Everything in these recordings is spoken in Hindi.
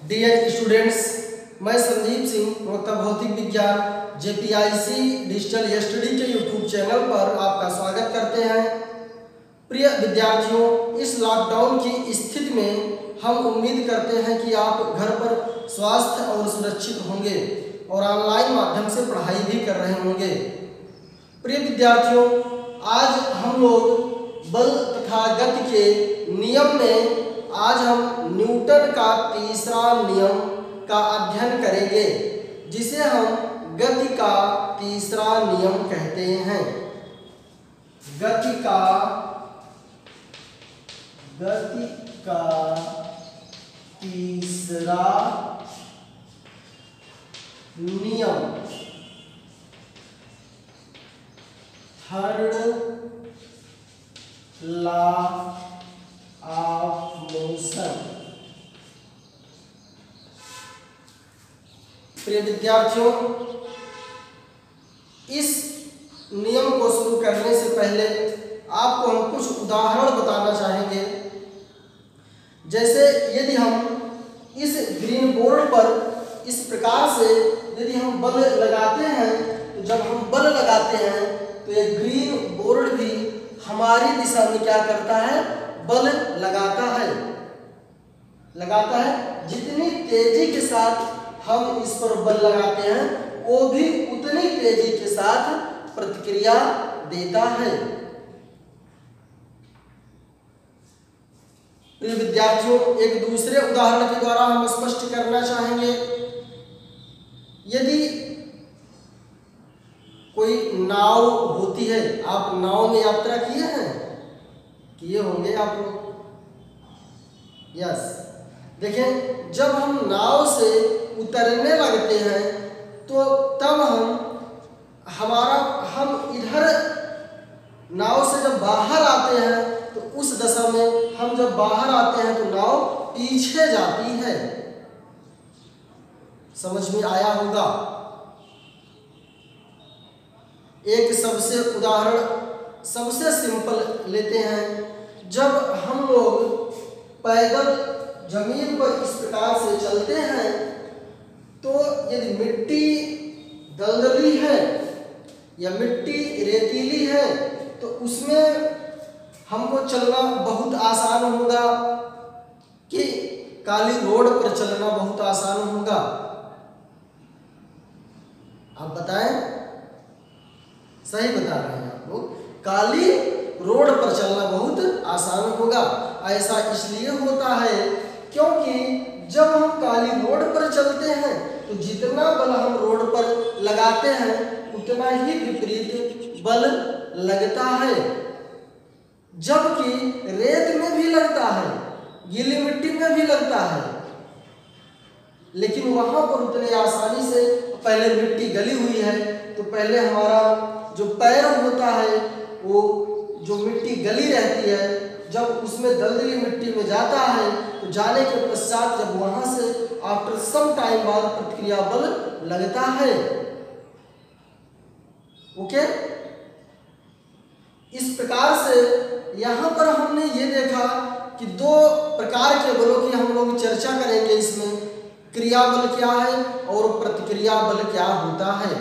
डियर स्टूडेंट्स, मैं संदीप सिंह प्रवक्ता भौतिक विज्ञान JPIC डिजिटल स्टडी के यूट्यूब चैनल पर आपका स्वागत करते हैं। प्रिय विद्यार्थियों, इस लॉकडाउन की स्थिति में हम उम्मीद करते हैं कि आप घर पर स्वस्थ और सुरक्षित होंगे और ऑनलाइन माध्यम से पढ़ाई भी कर रहे होंगे। प्रिय विद्यार्थियों, आज हम लोग बल तथा गति के नियम में आज हम न्यूटन का तीसरा नियम का अध्ययन करेंगे, जिसे हम गति का तीसरा नियम कहते हैं। गति का तीसरा नियम, थर्ड लॉ ऑफ मोशन। प्रिय विद्यार्थियों, इस नियम को शुरू करने से पहले आपको हम कुछ उदाहरण बताना चाहेंगे। जैसे यदि हम इस ग्रीन बोर्ड पर इस प्रकार से यदि हम बल लगाते हैं, तो जब हम बल लगाते हैं तो ये ग्रीन बोर्ड भी हमारी दिशा में क्या करता है? बल लगाता है। जितनी तेजी के साथ हम इस पर बल लगाते हैं, वो भी उतनी तेजी के साथ प्रतिक्रिया देता है। प्रिय विद्यार्थियों, एक दूसरे उदाहरण के द्वारा हम स्पष्ट करना चाहेंगे। यदि कोई नाव होती है, आप नाव में यात्रा किए होंगे आप लोग। यस, देखें, जब हम नाव से उतरने लगते हैं तो तब हम इधर नाव से जब बाहर आते हैं तो उस दशा में हम जब बाहर आते हैं तो नाव पीछे जाती है। समझ में आया होगा। एक सबसे सिंपल लेते हैं। जब हम लोग पैदल जमीन पर इस प्रकार से चलते हैं तो यदि मिट्टी दलदली है या मिट्टी रेतीली है तो उसमें हमको चलना बहुत आसान होगा कि काली रोड पर चलना बहुत आसान होगा। आप बताएं, सही बता रहे हैं आप लोग। काली रोड पर चलना बहुत आसान होगा। ऐसा इसलिए होता है क्योंकि जब हम काली रोड पर चलते हैं तो जितना बल हम रोड पर लगाते हैं उतना ही विपरीत बल लगता है, जबकि रेत में भी लगता है, गीली मिट्टी में भी लगता है, लेकिन वहां पर उतने आसानी से पहले मिट्टी गली हुई है तो पहले हमारा जो पैर होता है वो जो मिट्टी गली रहती है, जब उसमें दलदली मिट्टी में जाता है तो जाने के पश्चात जब वहां से आफ्टर सम टाइम बाद प्रतिक्रिया बल लगता है। ओके, इस प्रकार से यहां पर हमने ये देखा कि दो प्रकार के बलों की हम लोग चर्चा करेंगे। इसमें क्रिया बल क्या है और प्रतिक्रिया बल क्या होता है,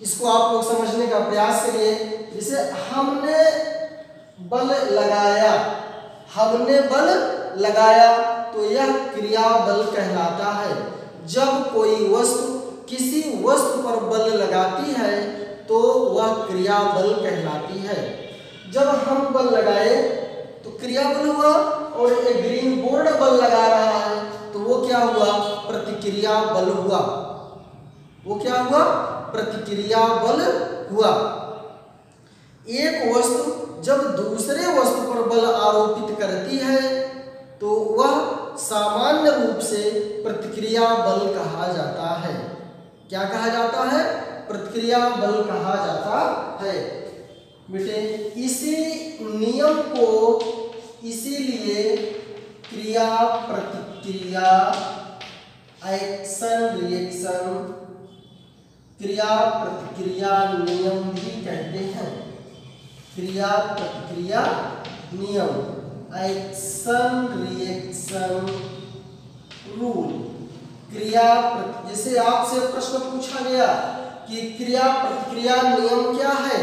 इसको आप लोग समझने का प्रयास करिए। जैसे हमने बल लगाया तो यह क्रिया बल कहलाता है। जब कोई वस्तु किसी वस्तु पर बल लगाती है तो वह क्रिया बल कहलाती है। जब हम बल लगाए तो क्रिया बल हुआ, और एक ग्रीन बोर्ड बल लगा रहा है तो वो क्या हुआ? प्रतिक्रिया बल हुआ। वो क्या हुआ? प्रतिक्रिया बल हुआ। एक वस्तु जब दूसरे वस्तु पर बल आरोपित करती है तो वह सामान्य रूप से प्रतिक्रिया बल कहा जाता है। क्या कहा जाता है? प्रतिक्रिया बल कहा जाता है। बेटे, इसी नियम को इसीलिए क्रिया प्रतिक्रिया, एक्शन रिएक्शन, क्रिया प्रतिक्रिया नियम भी कहते हैं। क्रिया प्रतिक्रिया नियम, एक्शन रिएक्शन रूल। क्रिया, जैसे आपसे प्रश्न पूछा गया कि क्रिया प्रतिक्रिया नियम क्या है,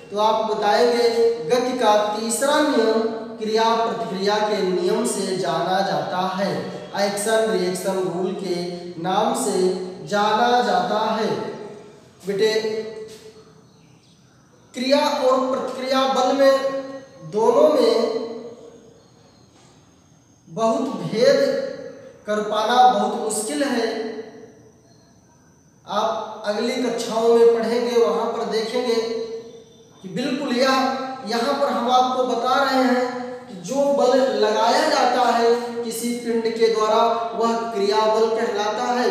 तो आप बताएंगे गति का तीसरा नियम क्रिया प्रतिक्रिया के नियम से जाना जाता है, एक्शन रिएक्शन रूल के नाम से जाना जाता है। बेटे, क्रिया और प्रतिक्रिया बल में दोनों में बहुत भेद कर पाना बहुत मुश्किल है। आप अगली कक्षाओं में पढ़ेंगे, वहां पर देखेंगे कि बिल्कुल यहाँ पर हम आपको बता रहे हैं कि जो बल लगाया जाता है किसी पिंड के द्वारा वह क्रिया बल कहलाता है।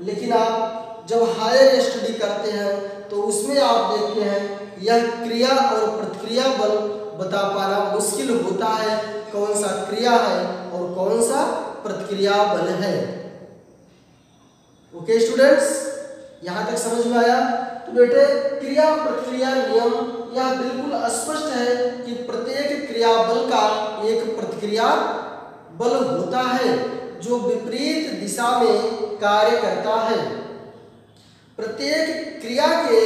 लेकिन आप जब हायर स्टडी करते हैं तो उसमें आप देखते हैं यह क्रिया और प्रतिक्रिया बल बता पाना मुश्किल होता है, कौन सा क्रिया है और कौन सा प्रतिक्रिया बल है। ओके स्टूडेंट्स, यहाँ तक समझ में आया? तो बेटे, क्रिया प्रतिक्रिया नियम यह बिल्कुल स्पष्ट है कि प्रत्येक क्रिया बल का एक प्रतिक्रिया बल होता है जो विपरीत दिशा में कार्य करता है। प्रत्येक क्रिया के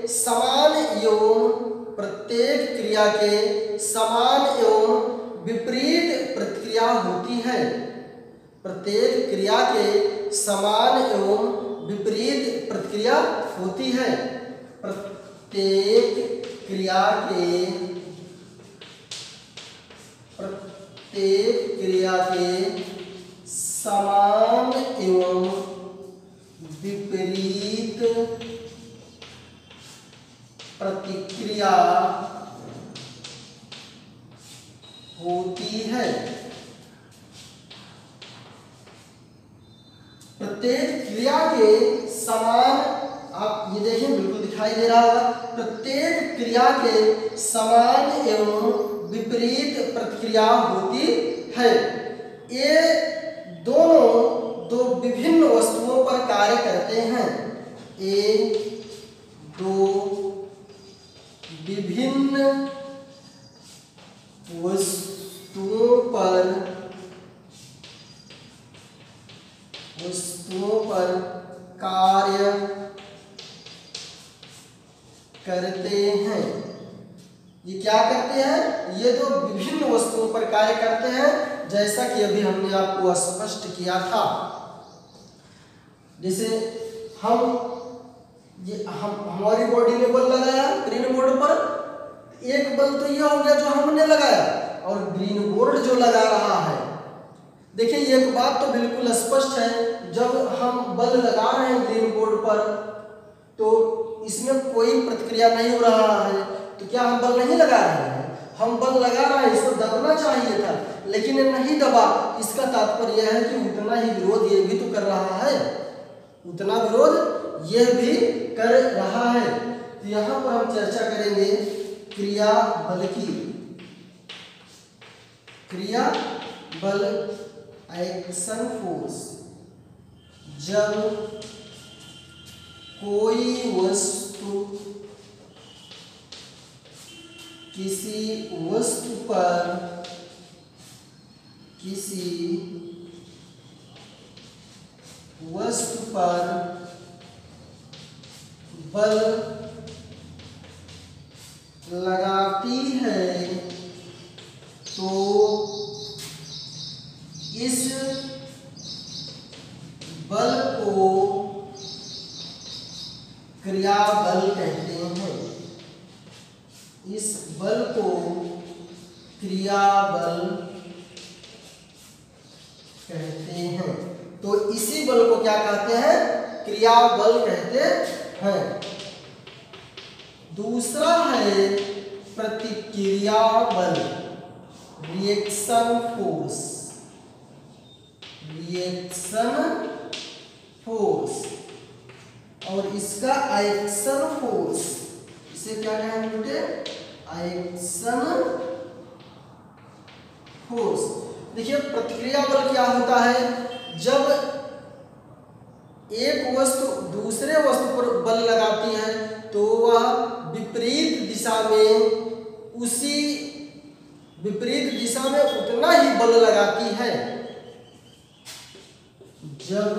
समान एवं विपरीत प्रतिक्रिया होती है। प्रत्येक क्रिया के समान एवं विपरीत प्रतिक्रिया होती है। प्रत्येक क्रिया के समान एवं विपरीत प्रतिक्रिया होती है। प्रत्येक क्रिया के समान, आप ये देखें बिल्कुल दिखाई दे रहा होगा, प्रत्येक क्रिया के समान एवं विपरीत प्रतिक्रिया होती है। ये दोनों दो विभिन्न वस्तुओं पर कार्य करते हैं। ये दो विभिन्न वस्तुओं पर कार्य करते हैं। ये क्या करते हैं? ये दो विभिन्न वस्तुओं पर कार्य करते हैं, जैसा कि अभी हमने आपको स्पष्ट किया था। जैसे हमारी बॉडी में बल लगाया ग्रीन बोर्ड पर, एक बल तो ये हो गया जो हमने लगाया, और ग्रीन बोर्ड जो लगा रहा है। देखिए, एक बात तो बिल्कुल स्पष्ट है, जब हम बल लगा रहे हैं ग्रीन बोर्ड पर तो इसमें कोई प्रतिक्रिया नहीं हो रहा है, तो क्या हम बल नहीं लगा रहे हैं? हम बल लगा रहे हैं, इसको दबना चाहिए था लेकिन ये नहीं दबा। इसका तात्पर्य यह है कि उतना ही विरोध ये भी तो कर रहा है, उतना विरोध यह भी कर रहा है। तो यहाँ पर हम चर्चा करेंगे क्रिया बल की। क्रिया बल, एक्शन फोर्स। जब कोई वस्तु किसी वस्तु पर बल लगाती है तो इस बल को क्रिया बल कहते हैं। इस बल को क्रिया बल कहते हैं। तो इसी बल को क्या कहते हैं? क्रिया बल कहते हैं। दूसरा है प्रतिक्रिया बल, रिएक्शन फोर्स। रिएक्शन फोर्स और इसका एक्शन फोर्स, इसे क्या कहेंगे बेटे? Action force. देखिए, प्रतिक्रिया बल क्या होता है? जब एक वस्तु दूसरे वस्तु पर बल लगाती है तो वह विपरीत दिशा में उतना ही बल लगाती है। जब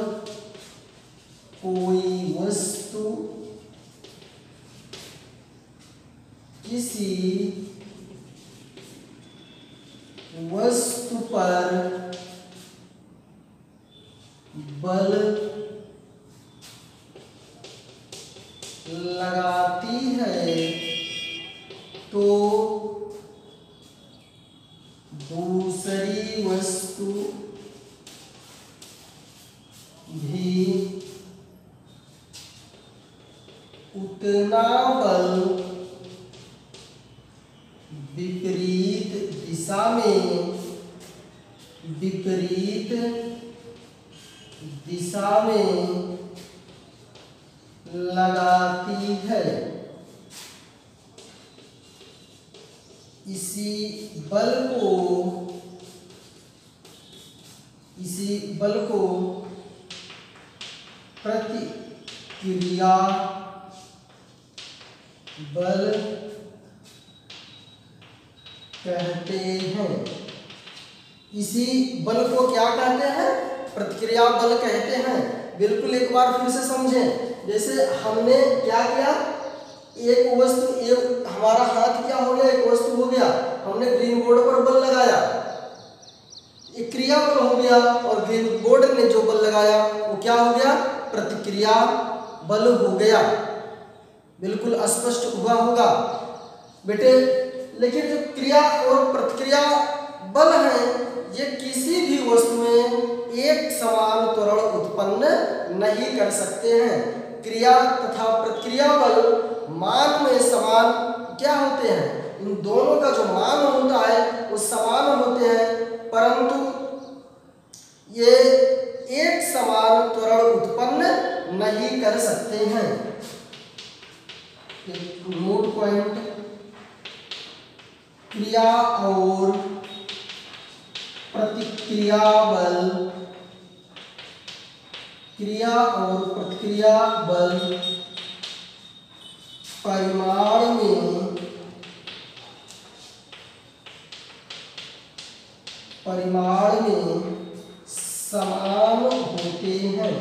कोई वस्तु किसी वस्तु पर बल लगाती है तो दूसरी वस्तु भी उतना बल विपरीत दिशा में लगाती है। इसी बल को प्रतिक्रिया बल कहते हैं। इसी बल को क्या कहते हैं? प्रतिक्रिया बल कहते हैं। बिल्कुल एक बार फिर से समझें। जैसे हमने क्या किया, एक वस्तु, हमारा हाथ क्या हो गया, एक वस्तु हो गया, हमने ग्रीन बोर्ड पर बल लगाया, एक क्रिया बल हो गया, और ग्रीन बोर्ड ने जो बल लगाया वो क्या हो गया? प्रतिक्रिया बल हो गया। बिल्कुल स्पष्ट हुआ होगा बेटे। लेकिन जो क्रिया और प्रतिक्रिया बल है, ये किसी भी वस्तु में एक समान त्वरण उत्पन्न नहीं कर सकते हैं। क्रिया तथा प्रतिक्रिया बल मान में समान क्या होते हैं? इन दोनों का जो मान होता है वो समान होते हैं, परंतु ये एक समान त्वरण उत्पन्न नहीं कर सकते हैं। नोट पॉइंट, क्रिया और प्रतिक्रिया बल, क्रिया और प्रतिक्रिया बल परिमाण में समान होते हैं,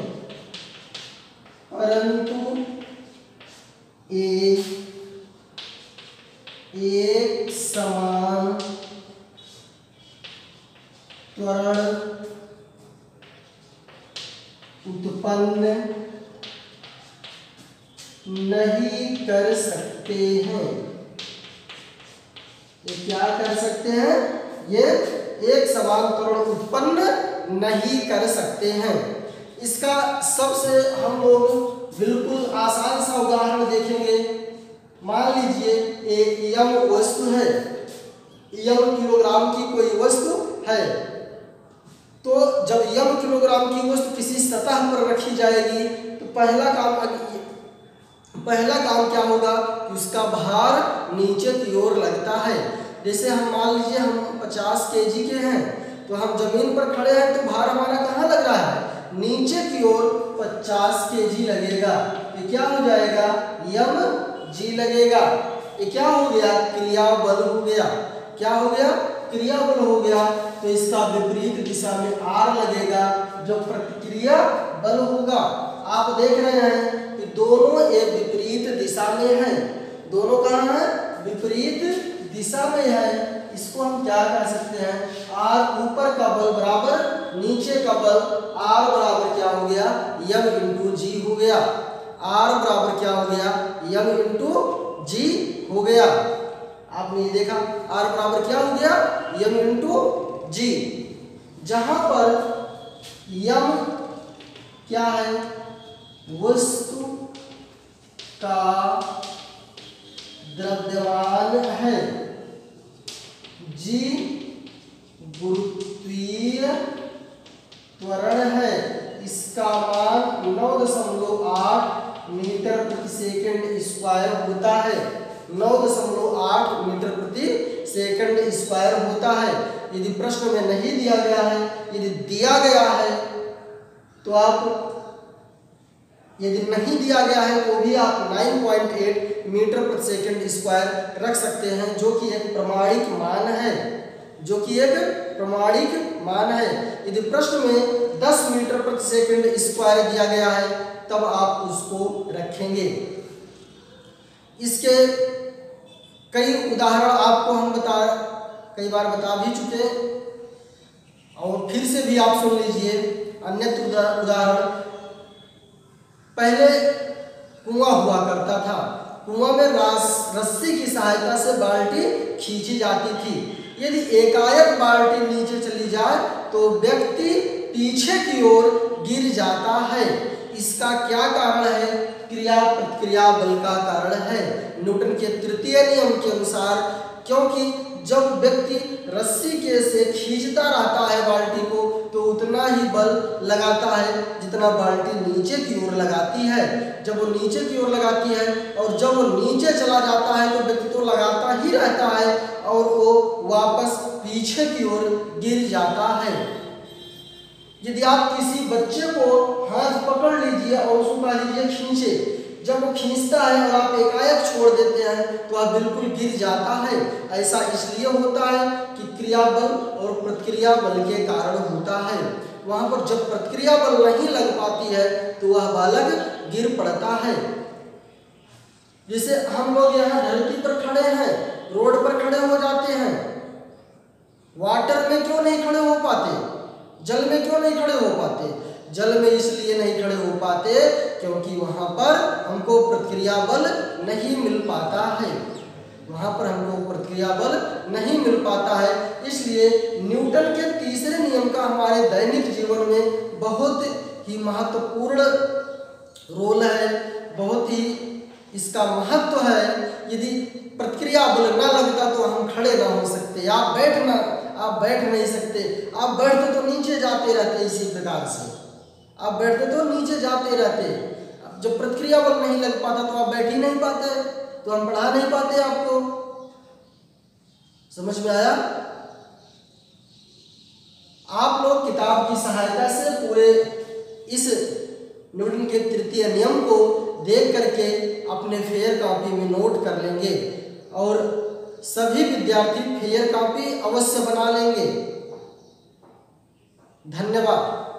परंतु एक समान त्वरण उत्पन्न नहीं कर सकते हैं। ये क्या कर सकते हैं? ये एक समान त्वरण उत्पन्न नहीं कर सकते हैं। इसका सबसे हम लोग बिल्कुल आसान सा उदाहरण देखेंगे। मान लीजिए एक यम वस्तु है, यम किलोग्राम की कोई वस्तु है, तो जब यम किलोग्राम की वस्तु किसी सतह पर रखी जाएगी तो पहला काम क्या होगा कि उसका भार नीचे की ओर लगता है। जैसे हम मान लीजिए हम 50 kg के हैं, तो हम जमीन पर खड़े हैं तो भार हमारा कहाँ लग रहा है? नीचे की ओर 50 kg लगेगा। ये क्या हो जाएगा? यम जी लगेगा। ये क्या हो गया? क्रिया बल हो गया। क्या हो गया? क्रिया बल हो गया। तो इसका विपरीत दिशा में आर लगेगा, जो प्रतिक्रिया बल होगा। आप देख रहे हैं कि दोनों एक विपरीत दिशा में हैं। दोनों कहाँ हैं? विपरीत दिशा में है। इसको हम क्या कह सकते हैं? आर ऊपर का बल बराबर नीचे का बल, आर बराबर क्या हो गया? यम इंटू जी हो गया। आर बराबर क्या हो गया? यम इंटू जी हो गया। आपने ये देखा, आर बराबर क्या हो गया? यम इंटू जी। जहां पर यम क्या है? वस्तु का द्रव्यमान है, जी गुरुत्वीय त्वरण है। इसका मान 9.8 मीटर प्रति सेकंड स्क्वायर होता है। 9.8 मीटर प्रति सेकंड स्क्वायर होता है। यदि प्रश्न में नहीं दिया गया है, यदि दिया गया है तो आप, यदि नहीं दिया गया है तो भी आप 9.8 मीटर प्रति सेकंड स्क्वायर रख सकते हैं, जो कि एक प्रमाणिक मान है, जो कि एक प्रमाणिक मान है। यदि प्रश्न में 10 मीटर प्रति सेकंड स्क्वायर दिया गया है तब आप उसको रखेंगे। इसके कई उदाहरण आपको हम कई बार बता भी चुके और फिर से भी आप सुन लीजिए। अन्यत्र उदाहरण, पहले कुआं हुआ करता था, कुआं में रस्सी की सहायता से बाल्टी खींची जाती थी। यदि एकाएक बाल्टी नीचे चली जाए तो व्यक्ति पीछे की ओर गिर जाता है। इसका क्या कारण है? क्रिया प्रतिक्रिया बल का कारण है। न्यूटन के तृतीय नियम के अनुसार, क्योंकि जब व्यक्ति रस्सी के से खींचता रहता है बाल्टी को तो उतना ही बल लगाता है जितना बाल्टी नीचे की ओर लगाती है। जब वो नीचे की ओर लगाती है और जब वो नीचे चला जाता है तो व्यक्ति तो लगाता ही रहता है और वो वापस पीछे की ओर गिर जाता है। यदि आप किसी बच्चे को हाथ पकड़ लीजिए और उसको कह दीजिए खींचे, जब वो खींचता है और आप एकाएक छोड़ देते हैं तो वह बिल्कुल गिर जाता है। ऐसा इसलिए होता है कि क्रिया बल और प्रतिक्रिया बल के कारण होता है। वहां पर जब प्रतिक्रिया बल नहीं लग पाती है तो वह बालक गिर पड़ता है। जैसे हम लोग यहाँ धरती पर खड़े हैं, रोड पर खड़े हो जाते हैं, वाटर में क्यों नहीं खड़े हो पाते? जल में क्यों नहीं खड़े हो पाते? जल में इसलिए नहीं खड़े हो पाते क्योंकि वहां पर हमको प्रतिक्रिया बल नहीं मिल पाता है। वहां पर हमको प्रतिक्रिया बल नहीं मिल पाता है। इसलिए न्यूटन के तीसरे नियम का हमारे दैनिक जीवन में बहुत ही महत्वपूर्ण रोल है, बहुत ही इसका महत्व है। यदि प्रतिक्रिया बल न लगता तो हम खड़े ना हो सकते। आप बैठ नहीं सकते। आप बैठते तो नीचे जाते रहते, इसी प्रकार से आप बैठते तो नीचे जाते रहते। जब प्रतिक्रिया बल नहीं लग पाता तो आप बैठ ही नहीं पाते, तो हम पढ़ा नहीं पाते। आपको समझ में आया? आप लोग किताब की सहायता से पूरे इस न्यूटन के तृतीय नियम को देख करके अपने फेयर कॉपी में नोट कर लेंगे और सभी विद्यार्थी फेयर कॉपी अवश्य बना लेंगे। धन्यवाद।